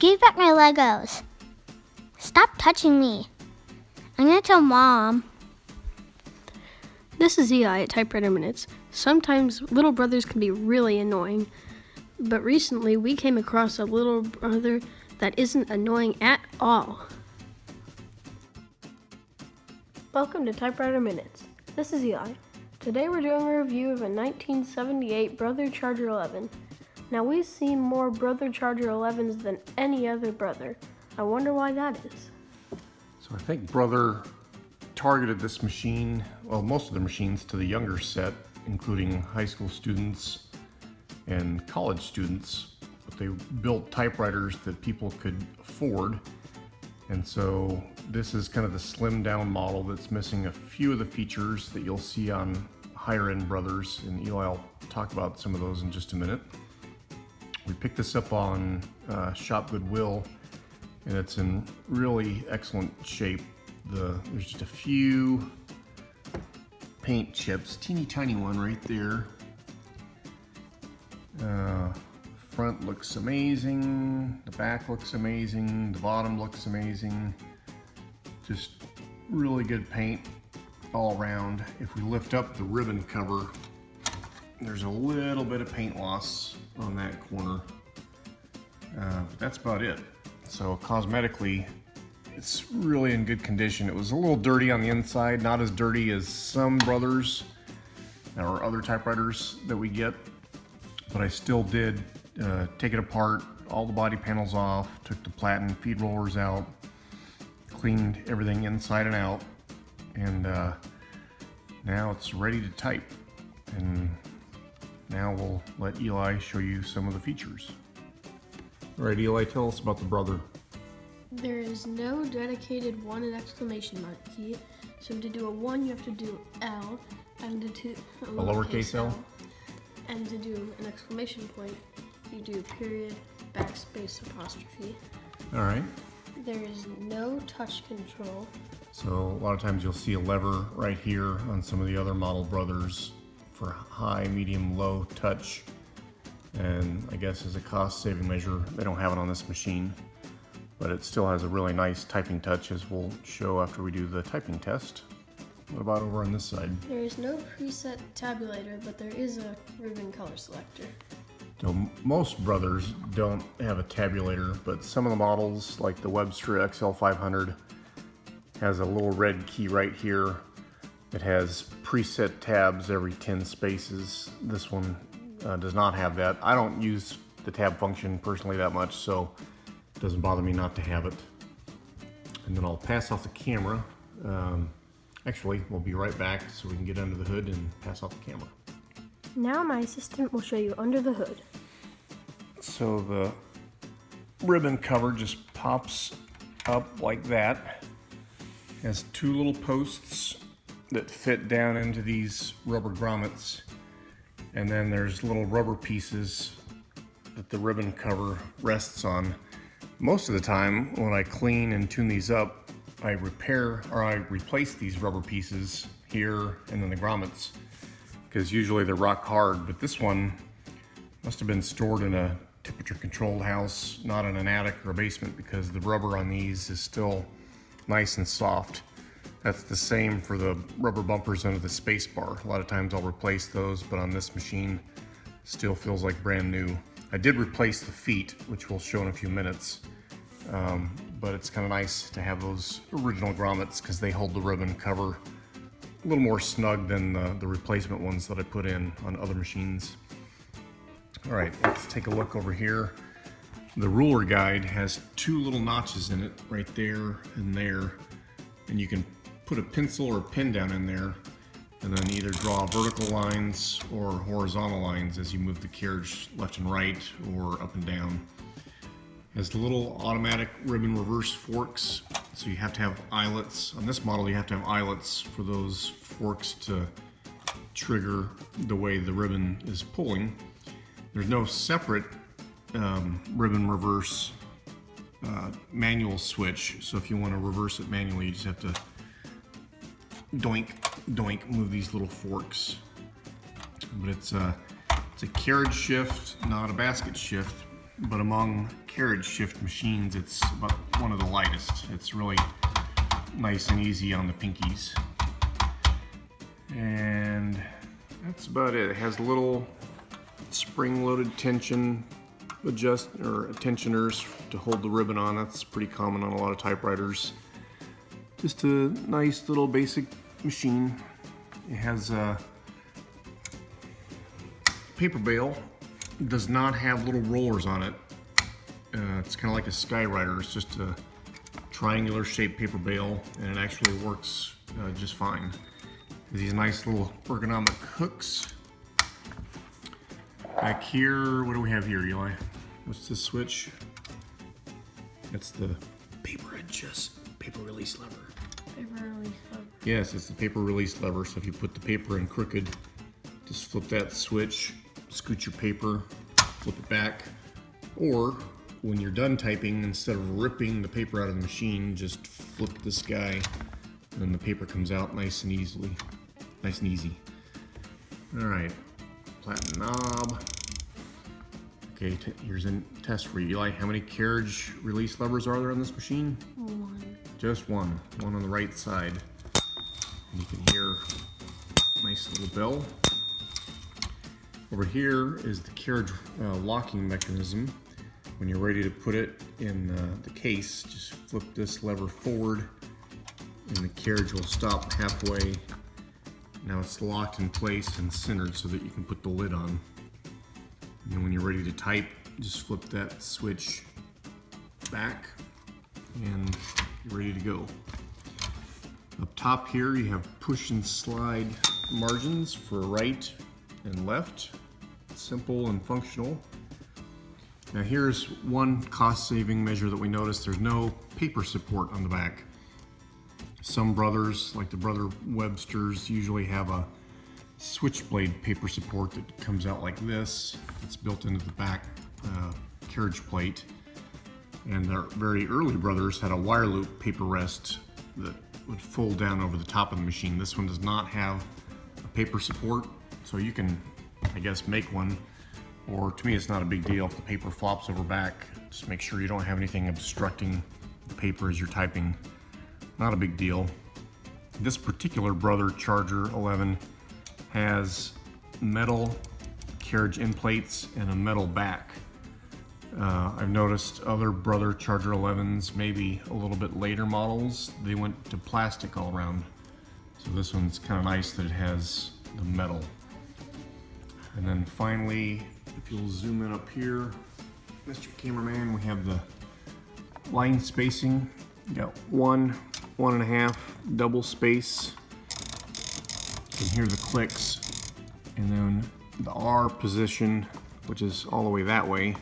Give back my Legos. Stop touching me. I'm gonna tell Mom. This is Eli at Typewriter Minutes. Sometimes little brothers can be really annoying, but recently we came across a little brother that isn't annoying at all. Welcome to Typewriter Minutes. This is Eli. Today we're doing a review of a 1978 Brother Charger 11. Now we've seen more Brother Charger 11s than any other brother. I wonder why that is. So I think Brother targeted this machine, well, most of the machines, to the younger set, including high school students and college students, but they built typewriters that people could afford. And so this is kind of the slimmed down model that's missing a few of the features that you'll see on higher end Brothers, and Eli will talk about some of those in just a minute. We picked this up on Shop Goodwill, and it's in really excellent shape. There's just a few paint chips, teeny tiny one right there. Front looks amazing, the back looks amazing, the bottom looks amazing. Just really good paint all around. If we lift up the ribbon cover, there's a little bit of paint loss on that corner, but that's about it. So cosmetically, it's really in good condition. It was a little dirty on the inside, not as dirty as some Brothers or other typewriters that we get, but I still did take it apart, all the body panels off, took the platen feed rollers out, cleaned everything inside and out, and now it's ready to type. And now we'll let Eli show you some of the features. All right, Eli, tell us about the Brother. There is no dedicated 1 and exclamation mark key. So to do a 1, you have to do L, and to do a lowercase L. And to do an exclamation point, you do period, backspace, apostrophe. All right. There is no touch control. So a lot of times you'll see a lever right here on some of the other model Brothers for high, medium, low touch. And I guess as a cost-saving measure, they don't have it on this machine, but it still has a really nice typing touch, as we'll show after we do the typing test. What about over on this side? There is no preset tabulator, but there is a ribbon color selector. So most Brothers don't have a tabulator, but some of the models, like the Webster XL500, has a little red key right here. It has preset tabs every 10 spaces. This one does not have that. I don't use the tab function personally that much, so it doesn't bother me not to have it. And then I'll pass off the camera. Actually, we'll be right back so we can get under the hood and pass off the camera. Now my assistant will show you under the hood. So the ribbon cover just pops up like that. It has 2 little posts that fit down into these rubber grommets, and then there's little rubber pieces that the ribbon cover rests on. Most of the time when I clean and tune these up, I replace these rubber pieces here and then the grommets, because usually they're rock hard, but this one must have been stored in a temperature controlled house, not in an attic or a basement, because the rubber on these is still nice and soft. That's the same for the rubber bumpers under the space bar. A lot of times I'll replace those, but on this machine, still feels like brand new. I did replace the feet, which we'll show in a few minutes, but it's kind of nice to have those original grommets because they hold the ribbon cover a little more snug than the replacement ones that I put in on other machines. All right, let's take a look over here. The ruler guide has 2 little notches in it, right there and there, and you can put a pencil or a pen down in there and then either draw vertical lines or horizontal lines as you move the carriage left and right or up and down. It has the little automatic ribbon reverse forks, so you have to have eyelets. On this model, you have to have eyelets for those forks to trigger the way the ribbon is pulling. There's no separate ribbon reverse manual switch, so if you want to reverse it manually, you just have to doink, doink, move these little forks. But it's a carriage shift, not a basket shift. but among carriage shift machines, it's about one of the lightest. It's really nice and easy on the pinkies. And that's about it. It has little spring-loaded tension tensioners to hold the ribbon on. That's pretty common on a lot of typewriters. Just a nice little basic machine. It has a paper bale. It does not have little rollers on it. It's kind of like a skywriter. It's just a triangular shaped paper bale, and it actually works just fine. These nice little ergonomic hooks. Back here, what do we have here, Eli? What's this switch? That's the paper release lever. Paper release lever. Yes, it's the paper release lever. So if you put the paper in crooked, just flip that switch, scoot your paper, flip it back. Or when you're done typing, instead of ripping the paper out of the machine, just flip this guy, and then the paper comes out nice and easy. All right, platen knob. Okay, here's a test for you, Eli. How many carriage release levers are there on this machine? One. Just one on the right side. And you can hear a nice little bell. Over here is the carriage locking mechanism. When you're ready to put it in the case, just flip this lever forward and the carriage will stop halfway. Now it's locked in place and centered so that you can put the lid on. And then when you're ready to type, just flip that switch back and you're ready to go. Up top here you have push and slide margins for right and left. Simple and functional. Now here's one cost-saving measure that we noticed. There's no paper support on the back. Some brothers, like the Brother Websters, usually have a switchblade paper support that comes out like this. It's built into the back carriage plate. And their very early brothers had a wire loop paper rest that would fold down over the top of the machine. This one does not have a paper support, so you can, I guess, make one. Or to me, it's not a big deal if the paper flops over back. Just make sure you don't have anything obstructing the paper as you're typing. Not a big deal. This particular Brother Charger 11 has metal carriage end plates and a metal back. I've noticed other Brother Charger 11s, maybe a little bit later models, they went to plastic all around. So this one's kind of nice that it has the metal. And then finally, if you'll zoom in up here, Mr. Cameraman, we have the line spacing. You got 1.5 double space. You can hear the clicks. And then the R position, which is all the way that way,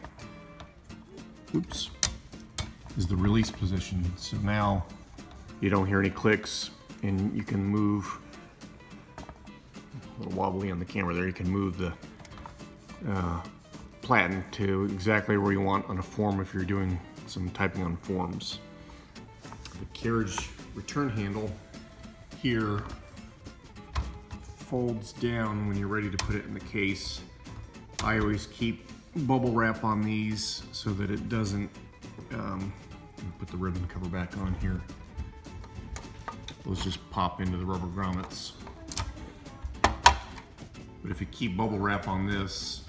is the release position. So now you don't hear any clicks and you can move, a little wobbly on the camera there, you can move the platen to exactly where you want on a form if you're doing some typing on forms. The carriage return handle here folds down when you're ready to put it in the case. I always keep bubble wrap on these so that it doesn't, put the ribbon cover back on here. Those just pop into the rubber grommets. But if you keep bubble wrap on this,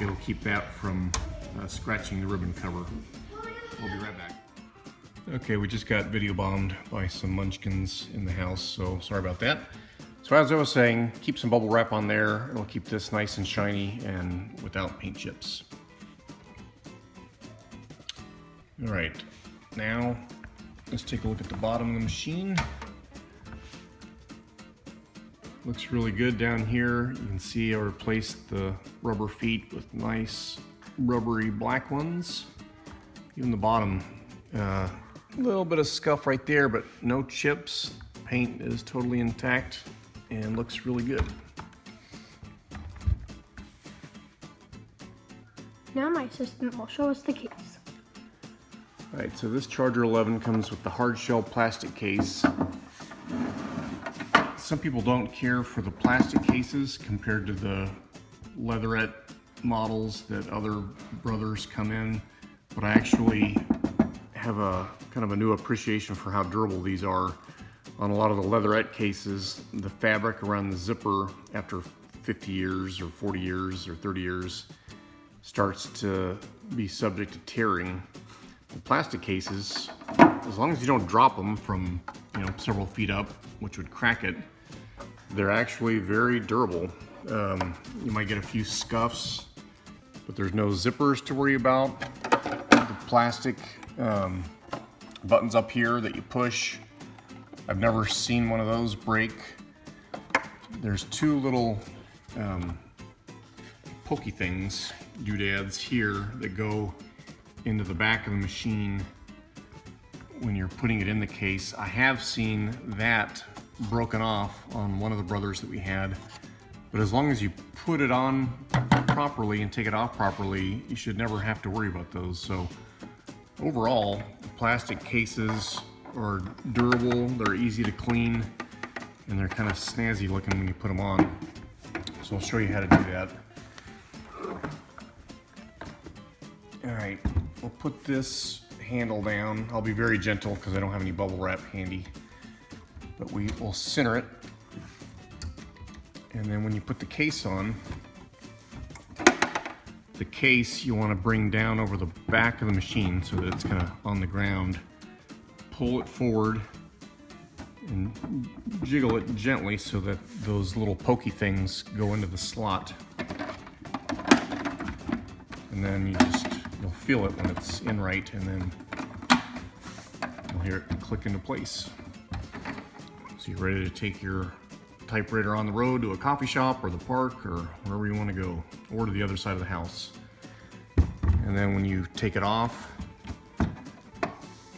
it'll keep that from scratching the ribbon cover. We'll be right back. Okay, we just got video bombed by some munchkins in the house, so sorry about that. So as I was saying, keep some bubble wrap on there. It'll keep this nice and shiny and without paint chips. All right, now let's take a look at the bottom of the machine. Looks really good down here. You can see I replaced the rubber feet with nice rubbery black ones. Even the bottom, a little bit of scuff right there, but no chips. Paint is totally intact and looks really good. Now my assistant will show us the case. All right, so this Charger 11 comes with the hard shell plastic case. Some people don't care for the plastic cases compared to the leatherette models that other brothers come in, but I actually have a kind of a new appreciation for how durable these are. On a lot of the leatherette cases, the fabric around the zipper after 50 years or 40 years or 30 years starts to be subject to tearing. The plastic cases, as long as you don't drop them from several feet up, which would crack it, they're actually very durable. You might get a few scuffs, but there's no zippers to worry about. The plastic buttons up here that you push, I've never seen one of those break. There's two little pokey things, doodads here, that go into the back of the machine when you're putting it in the case. I have seen that broken off on one of the brothers that we had, but as long as you put it on properly and take it off properly, you should never have to worry about those. So overall, the plastic cases are durable, they're easy to clean, and they're kind of snazzy looking when you put them on. So I'll show you how to do that. All right, we'll put this handle down. I'll be very gentle because I don't have any bubble wrap handy, but we will center it. And then when you put the case on, the case you want to bring down over the back of the machine so that it's kind of on the ground. Pull it forward and jiggle it gently so that those little pokey things go into the slot. And then you'll feel it when it's in right, and then you'll hear it click into place. So you're ready to take your typewriter on the road to a coffee shop or the park or wherever you want to go, or to the other side of the house. And then when you take it off,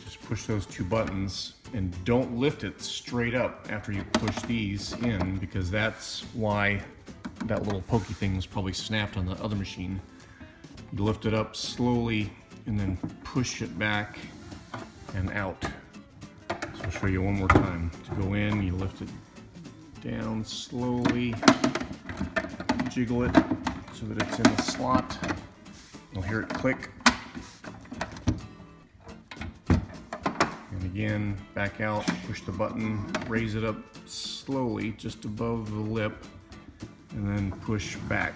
just push those two buttons and don't lift it straight up after you push these in, because that's why that little pokey thing was probably snapped on the other machine. You lift it up slowly and then push it back and out. So I'll show you one more time. To go in, you lift it down slowly, jiggle it so that it's in the slot. You'll hear it click. And again, back out, push the button, raise it up slowly just above the lip, and then push back.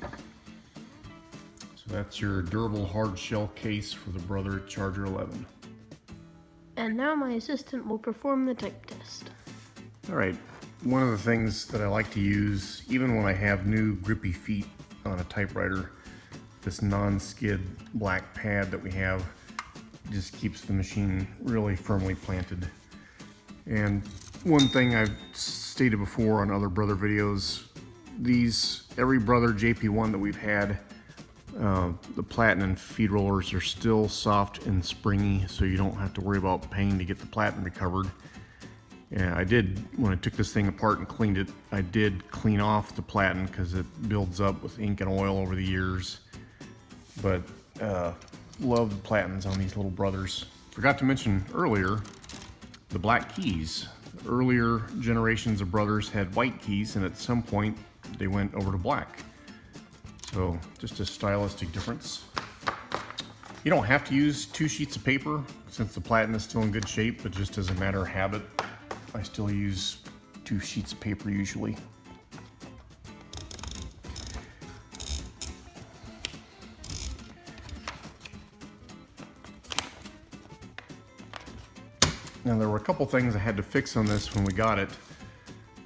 So that's your durable hard shell case for the Brother Charger 11. And now my assistant will perform the type test. All right, one of the things that I like to use, even when I have new grippy feet on a typewriter, this non-skid black pad that we have just keeps the machine really firmly planted. And one thing I've stated before on other Brother videos, every Brother JP1 that we've had, the platen feed rollers are still soft and springy, so you don't have to worry about paying to get the platen recovered. Yeah, I did, when I took this thing apart and cleaned it, I did clean off the platen because it builds up with ink and oil over the years. But love the platens on these little brothers. Forgot to mention earlier, the black keys. Earlier generations of brothers had white keys, and at some point they went over to black. So just a stylistic difference. You don't have to use 2 sheets of paper since the platen is still in good shape, but just as a matter of habit, I still use 2 sheets of paper usually. Now there were a couple things I had to fix on this when we got it.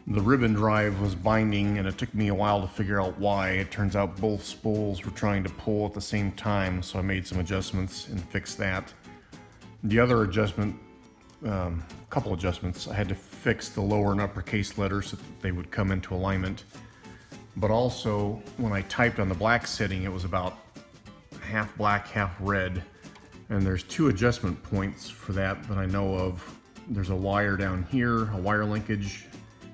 The ribbon drive was binding, and it took me a while to figure out why. It turns out both spools were trying to pull at the same time, so I made some adjustments and fixed that. The other adjustment, couple adjustments, I had to fix the lower and upper case letters so that they would come into alignment. But also, when I typed on the black setting, it was about half black, half red. And there's 2 adjustment points for that I know of. There's a wire down here, a wire linkage,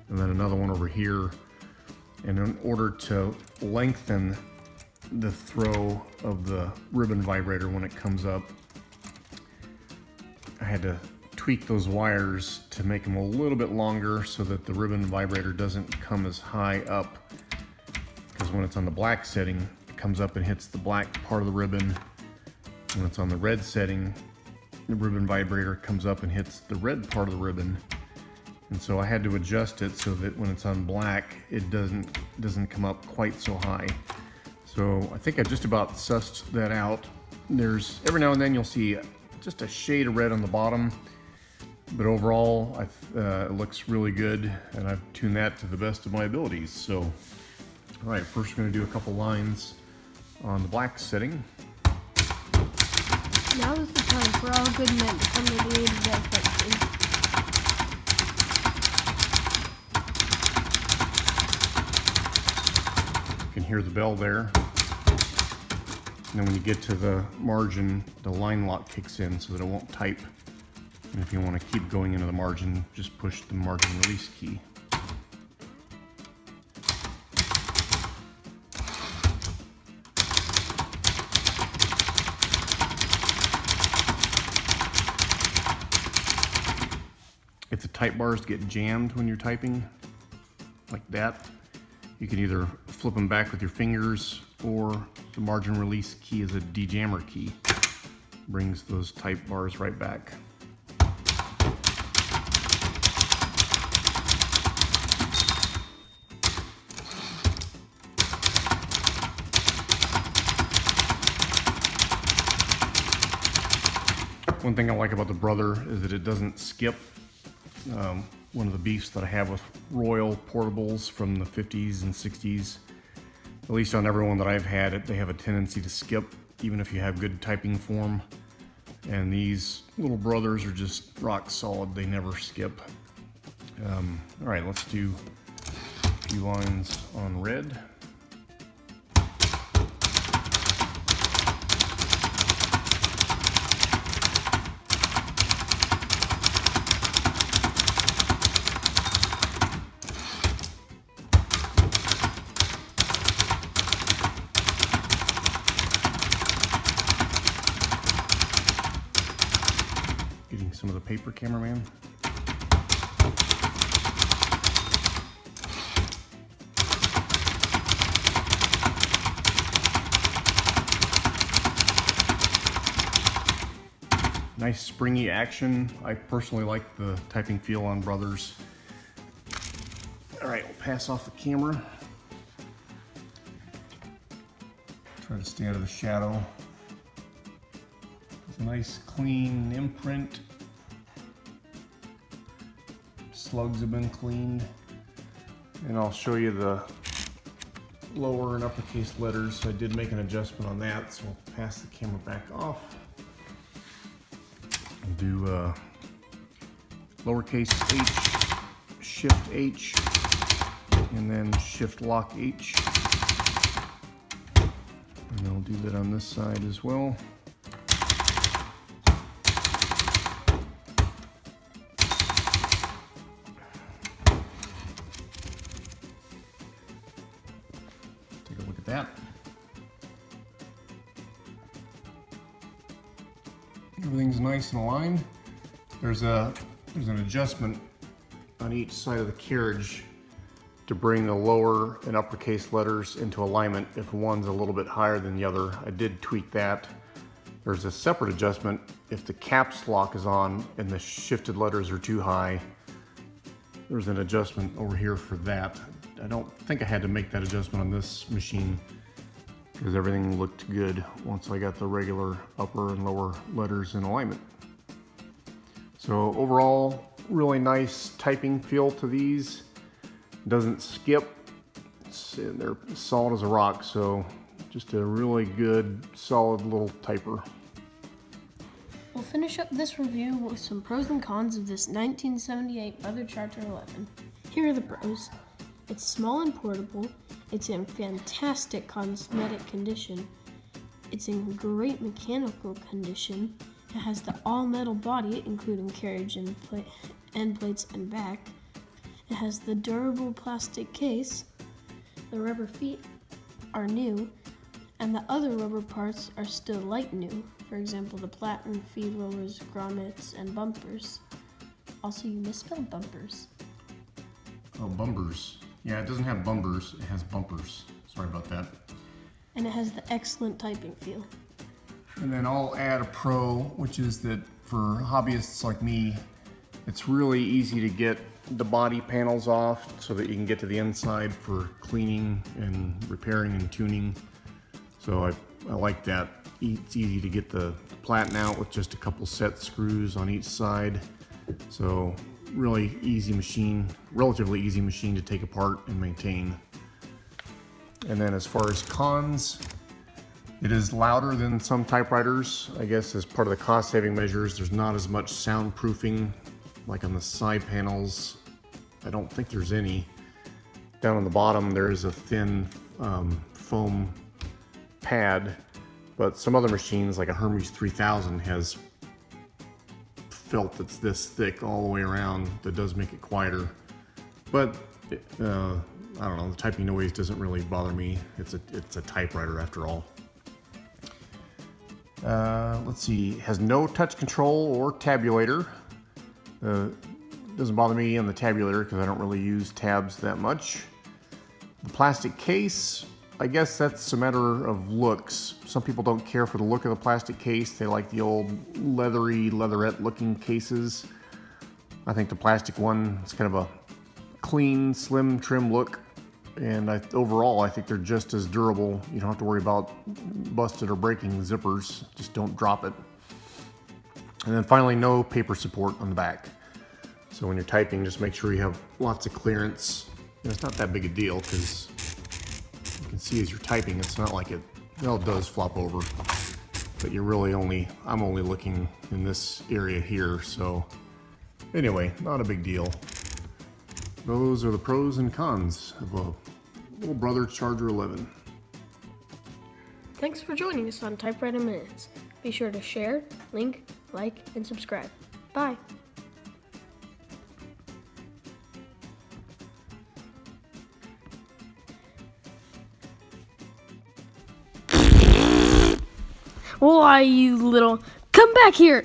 and then another one over here. And in order to lengthen the throw of the ribbon vibrator when it comes up, I had to tweak those wires to make them a little bit longer so that the ribbon vibrator doesn't come as high up. because when it's on the black setting, it comes up and hits the black part of the ribbon. When it's on the red setting, the ribbon vibrator comes up and hits the red part of the ribbon. And so I had to adjust it so that when it's on black, it doesn't come up quite so high. So I think I just about sussed that out. There's every now and then you'll see just a shade of red on the bottom, but overall it looks really good, and I've tuned that to the best of my abilities. So, all right, first we're going to do a couple lines on the black setting. Now is the time for all good men to come to the aid of their country. You can hear the bell there. And then when you get to the margin, the line lock kicks in so that it won't type. And if you want to keep going into the margin, just push the margin release key. If the type bars get jammed when you're typing, like that, you can either flip them back with your fingers, or the margin release key is a de-jammer key. Brings those type bars right back. One thing I like about the Brother is that it doesn't skip. One of the beefs that I have with Royal portables from the 50s and 60s, at least on everyone that I've had it, they have a tendency to skip even if you have good typing form. And these little Brothers are just rock solid, they never skip. All right, let's do a few lines on red. Getting some of the paper, cameraman. Nice springy action. I personally like the typing feel on Brothers. All right, we'll pass off the camera. Try to stay out of the shadow. It's a nice clean imprint. Slugs have been cleaned. And I'll show you the lower and uppercase letters. So I did make an adjustment on that, so I'll pass the camera back off. I'll do lowercase h, shift H, and then shift lock H. And I'll do that on this side as well. Take a look at that. Everything's nice and aligned. There's an adjustment on each side of the carriage to bring the lower and uppercase letters into alignment if one's a little bit higher than the other. I did tweak that. There's a separate adjustment if the caps lock is on and the shifted letters are too high. There's an adjustment over here for that. I don't think I had to make that adjustment on this machine because everything looked good once I got the regular upper and lower letters in alignment. So overall, really nice typing feel to these. Doesn't skip. They're solid as a rock, so just a really good, solid little typer. We'll finish up this review with some pros and cons of this 1978 Brother Charger 11. Here are the pros. It's small and portable. It's in fantastic cosmetic condition. It's in great mechanical condition. It has the all-metal body, including carriage and end plates and back. It has the durable plastic case. The rubber feet are new, and the other rubber parts are still like new. For example, the platen, feed rollers, grommets, and bumpers. Also, you misspelled bumpers. Oh, bumpers. Yeah, it doesn't have bumpers, it has bumpers. Sorry about that. And it has the excellent typing feel. And then I'll add a pro, which is that for hobbyists like me, it's really easy to get the body panels off so that you can get to the inside for cleaning and repairing and tuning. So I like that. It's easy to get the platen out with just a couple set screws on each side. So really easy machine, relatively easy machine to take apart and maintain. And then as far as cons, it is louder than some typewriters. I guess as part of the cost saving measures, there's not as much soundproofing like on the side panels. I don't think there's any. Down on the bottom there is a thin foam pad, but some other machines like a Hermes 3000 has felt that's this thick all the way around. That does make it quieter, but I don't know, the typing noise doesn't really bother me. It's a typewriter after all. Let's see, has no touch control or tabulator. Doesn't bother me on the tabulator because I don't really use tabs that much. The plastic case, I guess that's a matter of looks. Some people don't care for the look of the plastic case. They like the old leathery, leatherette looking cases. I think the plastic one is kind of a clean, slim, trim look. And overall, I think they're just as durable. You don't have to worry about busted or breaking zippers. Just don't drop it. And then finally, no paper support on the back. So when you're typing, just make sure you have lots of clearance. And it's not that big a deal because you can see as you're typing, it's not like it does flop over. But you're really I'm only looking in this area here. So anyway, not a big deal. Those are the pros and cons of a little brother Charger 11. Thanks for joining us on Typewriter Minutes. Be sure to share, link, like, and subscribe. Bye. Why, you little... Come back here!